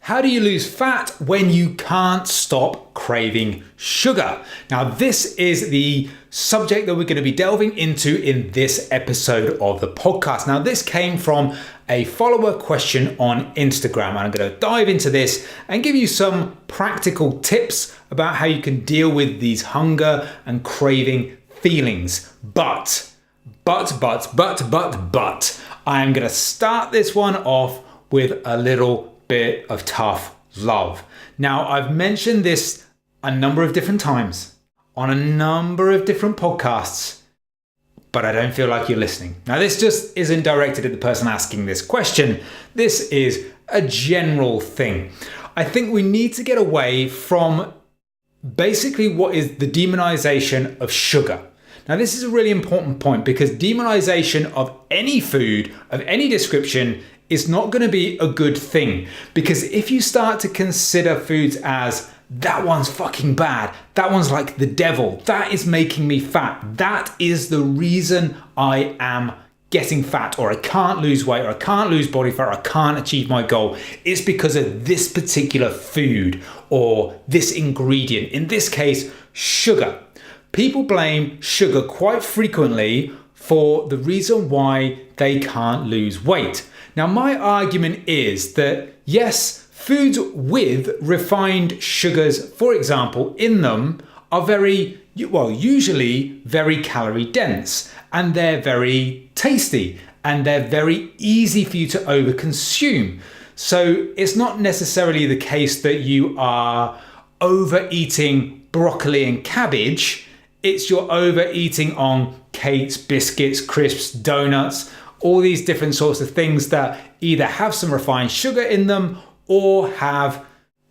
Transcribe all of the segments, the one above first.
How do you lose fat when you can't stop craving sugar? Now, this is the subject that we're going to be delving into in this episode of the podcast. Now, this came from a follower question on Instagram, and I'm going to dive into this and give you some practical tips about how you can deal with these hunger and craving feelings. But, I am going to start this one off with a little bit of tough love. Now, I've mentioned this a number of different times on a number of different podcasts, but I don't feel like you're listening. Now, this just isn't directed at the person asking this question. This is a general thing. I think we need to get away from basically what is the demonization of sugar. Now, this is a really important point because demonization of any food of any description is not going to be a good thing. Because if you start to consider foods as that one's fucking bad, that one's like the devil, that is making me fat, that is the reason I am getting fat, or I can't lose weight, or I can't lose body fat, or I can't achieve my goal, it's because of this particular food or this ingredient, in this case, sugar. People blame sugar quite frequently for the reason why they can't lose weight. Now, my argument is that yes, foods with refined sugars, for example, in them are usually very calorie dense, and they're very tasty, and they're very easy for you to overconsume. So it's not necessarily the case that you are overeating broccoli and cabbage. It's you're overeating on cakes, biscuits, crisps, donuts, all these different sorts of things that either have some refined sugar in them or have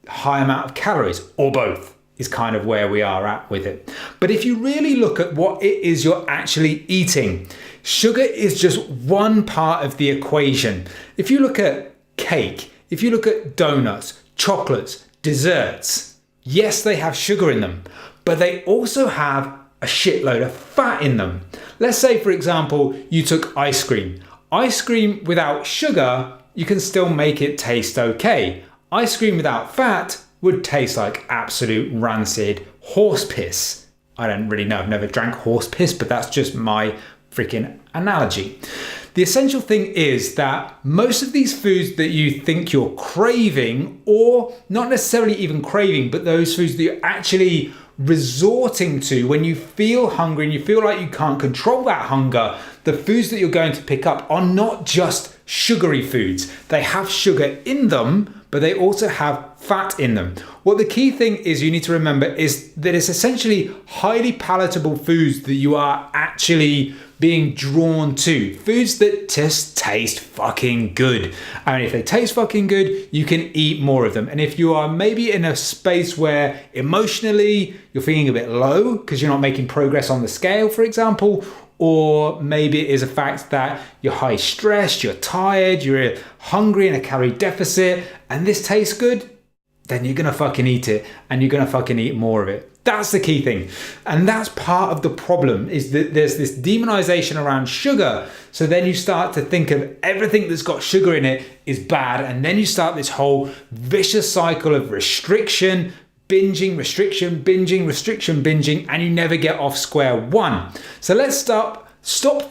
high amount of calories, or both is kind of where we are at with it. But if you really look at what it is you're actually eating, sugar is just one part of the equation. If you look at cake, if you look at donuts, chocolates, desserts, yes, they have sugar in them, but they also have a shitload of fat in them. Let's say, for example, you took ice cream. Ice cream without sugar, you can still make it taste okay. Ice cream without fat would taste like absolute rancid horse piss. I don't really know, I've never drank horse piss, but that's just my freaking analogy. The essential thing is that most of these foods that you think you're craving, or not necessarily even craving, but those foods that you're actually resorting to when you feel hungry and you feel like you can't control that hunger, the foods that you're going to pick up are not just sugary foods. They have sugar in them, but they also have fat in them. What the key thing is you need to remember is that it's essentially highly palatable foods that you are actually being drawn to. Foods that just taste fucking good. And if they taste fucking good, you can eat more of them. And if you are maybe in a space where emotionally you're feeling a bit low because you're not making progress on the scale, for example, or maybe it is a fact that you're high stressed, you're tired, you're hungry in a calorie deficit, and this tastes good, then you're gonna fucking eat it, and you're gonna fucking eat more of it. That's the key thing. And that's part of the problem, is that there's this demonization around sugar. So then you start to think of everything that's got sugar in it is bad. And then you start this whole vicious cycle of restriction, binging, restriction, binging, restriction, binging, and you never get off square one. So let's stop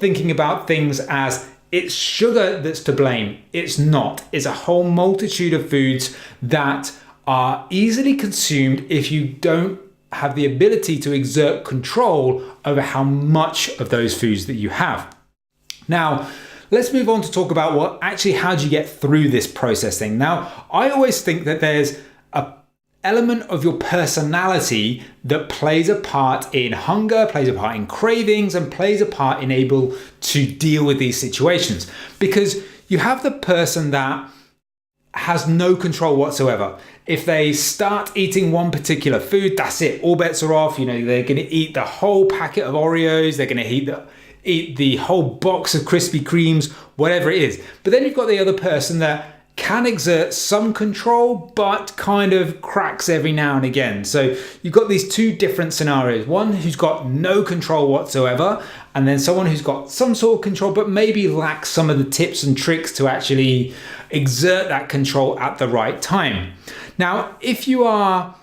thinking about things as it's sugar that's to blame. It's not. It's a whole multitude of foods that are easily consumed if you don't have the ability to exert control over how much of those foods that you have. Now, let's move on to talk about how do you get through this processing. Now, I always think that there's an element of your personality that plays a part in hunger, plays a part in cravings, and plays a part in able to deal with these situations. Because you have the person that has no control whatsoever. If they start eating one particular food, that's it. All bets are off. They're going to eat the whole packet of Oreos. They're going to eat the whole box of Krispy Kremes, whatever it is. But then you've got the other person that can exert some control, but kind of cracks every now and again. So you've got these two different scenarios. One who's got no control whatsoever, and then someone who's got some sort of control, but maybe lacks some of the tips and tricks to actually exert that control at the right time. Now, if you are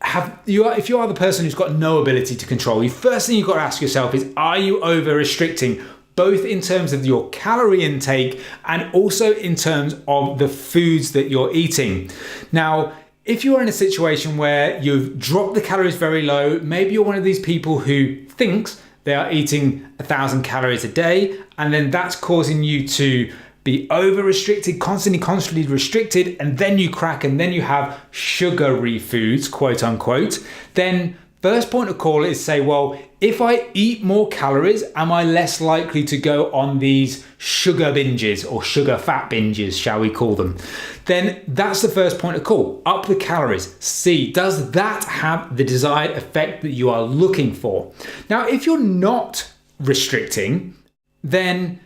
the person who's got no ability to control, the first thing you've got to ask yourself is, are you over restricting, both in terms of your calorie intake and also in terms of the foods that you're eating? Now, if you're in a situation where you've dropped the calories very low, maybe you're one of these people who thinks they are eating 1,000 calories a day, and then that's causing you to be over restricted, constantly restricted, and then you crack and then you have sugary foods, quote unquote, then first point of call is say, well, if I eat more calories, am I less likely to go on these sugar binges or sugar fat binges, shall we call them? Then that's the first point of call. Up the calories. See, does that have the desired effect that you are looking for? Now, if you're not restricting, then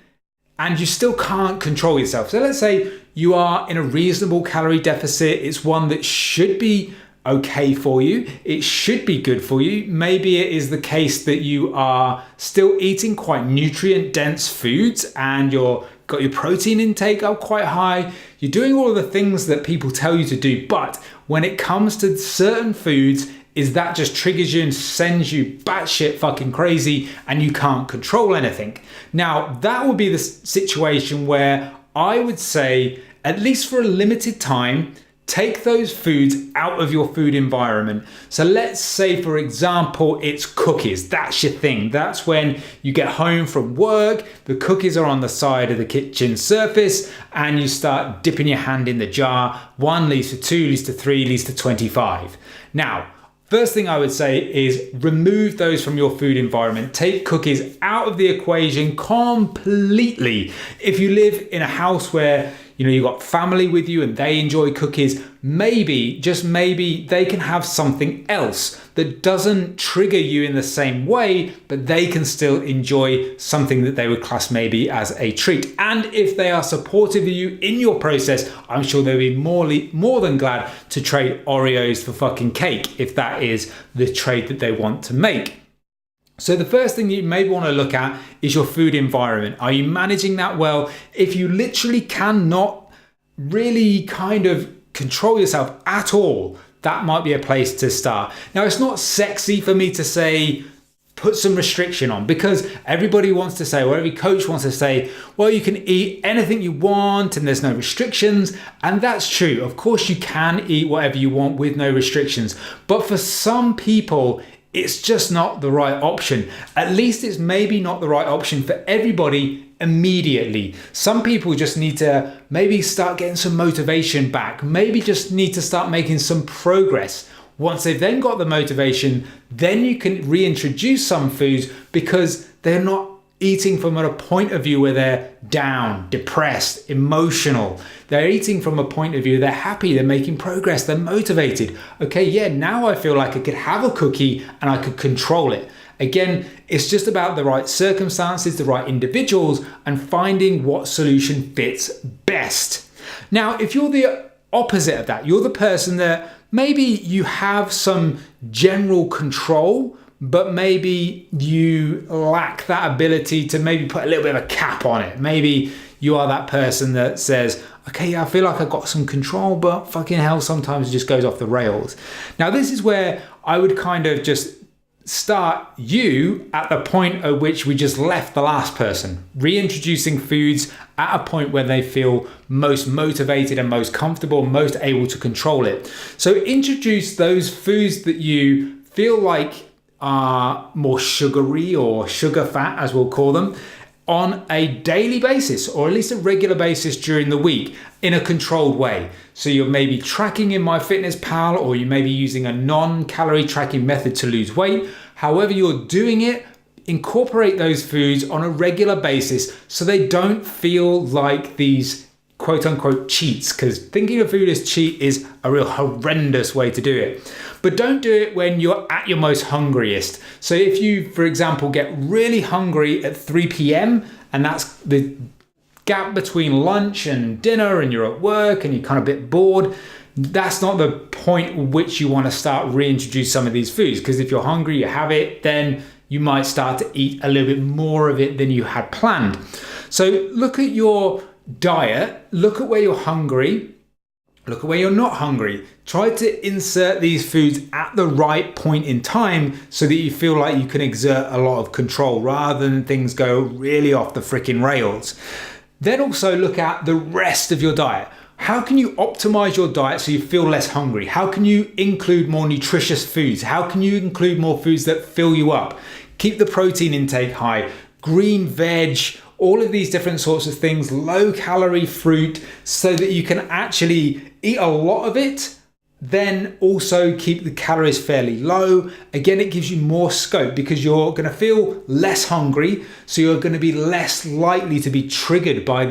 and you still can't control yourself. So let's say you are in a reasonable calorie deficit. It's one that should be okay for you. It should be good for you. Maybe it is the case that you are still eating quite nutrient dense foods and you've got your protein intake up quite high. You're doing all of the things that people tell you to do. But when it comes to certain foods, is that just triggers you and sends you batshit fucking crazy and you can't control anything. Now, that would be the situation where I would say, at least for a limited time, take those foods out of your food environment. So let's say, for example, it's cookies. That's your thing. That's when you get home from work, the cookies are on the side of the kitchen surface, and you start dipping your hand in the jar. 1 leads to 2, leads to 3, leads to 25. Now, first thing I would say is remove those from your food environment. Take cookies out of the equation completely. If you live in a house where you've got family with you and they enjoy cookies, maybe, just maybe, they can have something else that doesn't trigger you in the same way, but they can still enjoy something that they would class maybe as a treat. And if they are supportive of you in your process, I'm sure they'll be more than glad to trade Oreos for fucking cake if that is the trade that they want to make. So the first thing you maybe want to look at is your food environment. Are you managing that well? If you literally cannot really kind of control yourself at all, that might be a place to start. Now, it's not sexy for me to say, put some restriction on, because everybody wants to say, or every coach wants to say, well, you can eat anything you want and there's no restrictions. And that's true. Of course, you can eat whatever you want with no restrictions. But for some people, it's just not the right option. At least it's maybe not the right option for everybody immediately. Some people just need to maybe start getting some motivation back, maybe just need to start making some progress. Once they've then got the motivation, then you can reintroduce some foods because they're not eating from a point of view where they're down, depressed, emotional. They're eating from a point of view, they're happy, they're making progress, they're motivated. Okay, yeah, now I feel like I could have a cookie and I could control it. Again, it's just about the right circumstances, the right individuals, and finding what solution fits best. Now, if you're the opposite of that, you're the person that maybe you have some general control, but maybe you lack that ability to maybe put a little bit of a cap on it. Maybe you are that person that says, okay, yeah, I feel like I've got some control, but fucking hell, sometimes it just goes off the rails. Now, this is where I would kind of just start you at the point at which we just left the last person, reintroducing foods at a point where they feel most motivated and most comfortable, most able to control it. So introduce those foods that you feel like are more sugary or sugar fat, as we'll call them, on a daily basis, or at least a regular basis during the week, in a controlled way. So you're maybe tracking in MyFitnessPal, or you may be using a non-calorie tracking method to lose weight. However you're doing it, incorporate those foods on a regular basis so they don't feel like these quote unquote cheats, because thinking of food as cheat is a real horrendous way to do it. But don't do it when you're at your most hungriest. So if you, for example, get really hungry at 3 p.m. and that's the gap between lunch and dinner and you're at work and you're kind of a bit bored, that's not the point at which you want to start reintroduce some of these foods. Because if you're hungry, you have it, then you might start to eat a little bit more of it than you had planned. So look at your diet, look at where you're hungry, look at where you're not hungry. Try to insert these foods at the right point in time so that you feel like you can exert a lot of control rather than things go really off the freaking rails. Then also look at the rest of your diet. How can you optimize your diet so you feel less hungry? How can you include more nutritious foods? How can you include more foods that fill you up? Keep the protein intake high, green veg, all of these different sorts of things, low calorie fruit, so that you can actually eat a lot of it, then also keep the calories fairly low. Again, it gives you more scope because you're going to feel less hungry, so you're going to be less likely to be triggered by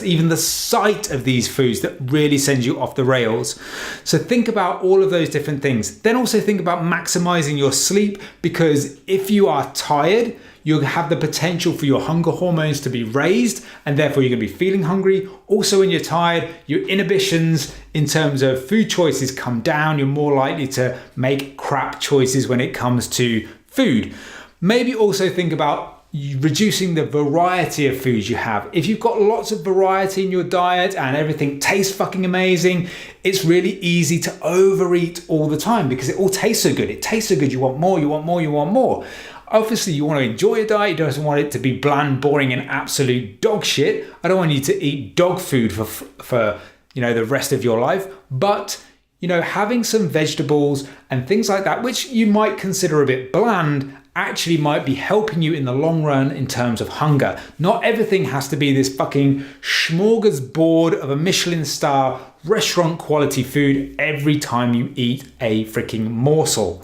even the sight of these foods that really sends you off the rails. So think about all of those different things. Then also think about maximizing your sleep, because if you are tired, you'll have the potential for your hunger hormones to be raised, and therefore you're going to be feeling hungry. Also, when you're tired, your inhibitions in terms of food choices come down. You're more likely to make crap choices when it comes to food. Maybe also think about reducing the variety of foods you have. If you've got lots of variety in your diet and everything tastes fucking amazing, it's really easy to overeat all the time because it all tastes so good. It tastes so good. You want more, you want more, you want more. Obviously, you want to enjoy your diet. You don't want it to be bland, boring, and absolute dog shit. I don't want you to eat dog food for the rest of your life. But having some vegetables and things like that, which you might consider a bit bland, actually might be helping you in the long run in terms of hunger. Not everything has to be this fucking smorgasbord of a Michelin star restaurant quality food every time you eat a freaking morsel.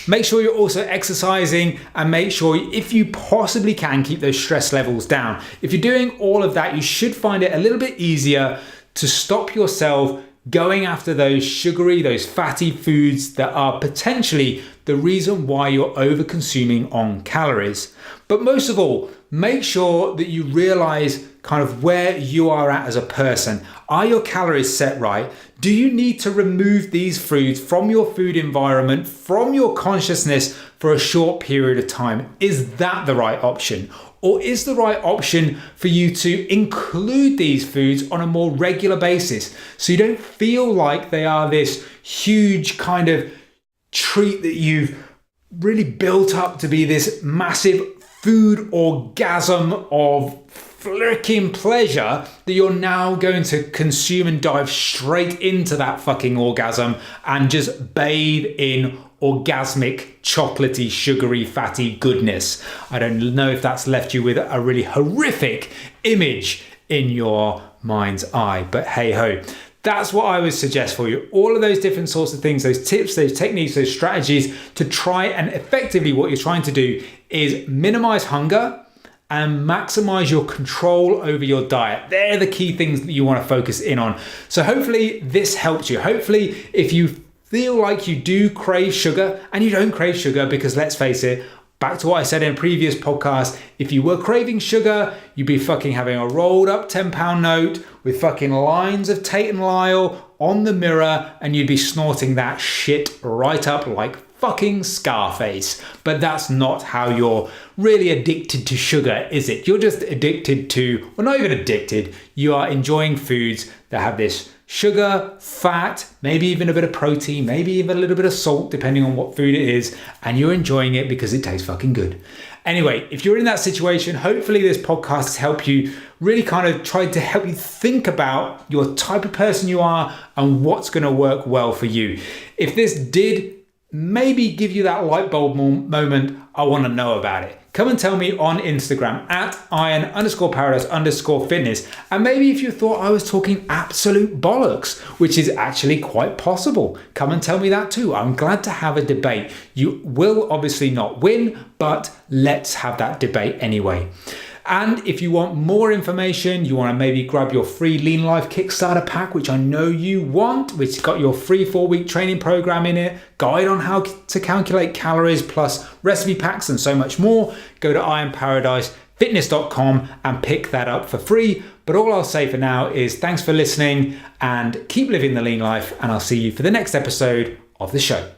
Make sure you're also exercising, and make sure, if you possibly can, keep those stress levels down. If you're doing all of that, you should find it a little bit easier to stop yourself going after those sugary, those fatty foods that are potentially the reason why you're over consuming on calories. But most of all, make sure that you realize kind of where you are at as a person. Are your calories set right? Do you need to remove these foods from your food environment, from your consciousness for a short period of time? Is that the right option? Or is the right option for you to include these foods on a more regular basis so you don't feel like they are this huge kind of treat that you've really built up to be this massive food orgasm of freaking pleasure that you're now going to consume and dive straight into that fucking orgasm and just bathe in orgasmic, chocolatey, sugary, fatty goodness. I don't know if that's left you with a really horrific image in your mind's eye, but hey ho. That's what I would suggest for you. All of those different sorts of things, those tips, those techniques, those strategies to try, and effectively what you're trying to do is minimize hunger and maximize your control over your diet. They're the key things that you want to focus in on. So hopefully this helps you. Hopefully if you feel like you do crave sugar, and you don't crave sugar, because let's face it, back to what I said in a previous podcast, if you were craving sugar, you'd be fucking having a rolled up £10 note with fucking lines of Tate and Lyle on the mirror, and you'd be snorting that shit right up like fucking Scarface. But that's not how you're really addicted to sugar, is it? You're just addicted to, well, not even addicted, you are enjoying foods that have this sugar, fat, maybe even a bit of protein, maybe even a little bit of salt, depending on what food it is, and you're enjoying it because it tastes fucking good. Anyway, if you're in that situation, hopefully this podcast has helped you really kind of try to help you think about your type of person you are and what's going to work well for you. If this did maybe give you that light bulb moment, I want to know about it. Come and tell me on Instagram at iron_paradise_fitness. And maybe if you thought I was talking absolute bollocks, which is actually quite possible, come and tell me that too. I'm glad to have a debate. You will obviously not win, but let's have that debate anyway. And if you want more information, you want to maybe grab your free Lean Life Kickstarter pack, which I know you want, which has got your free 4-week training program in it, guide on how to calculate calories, plus recipe packs and so much more, go to craving.fitness.com and pick that up for free. But all I'll say for now is thanks for listening and keep living the lean life, and I'll see you for the next episode of the show.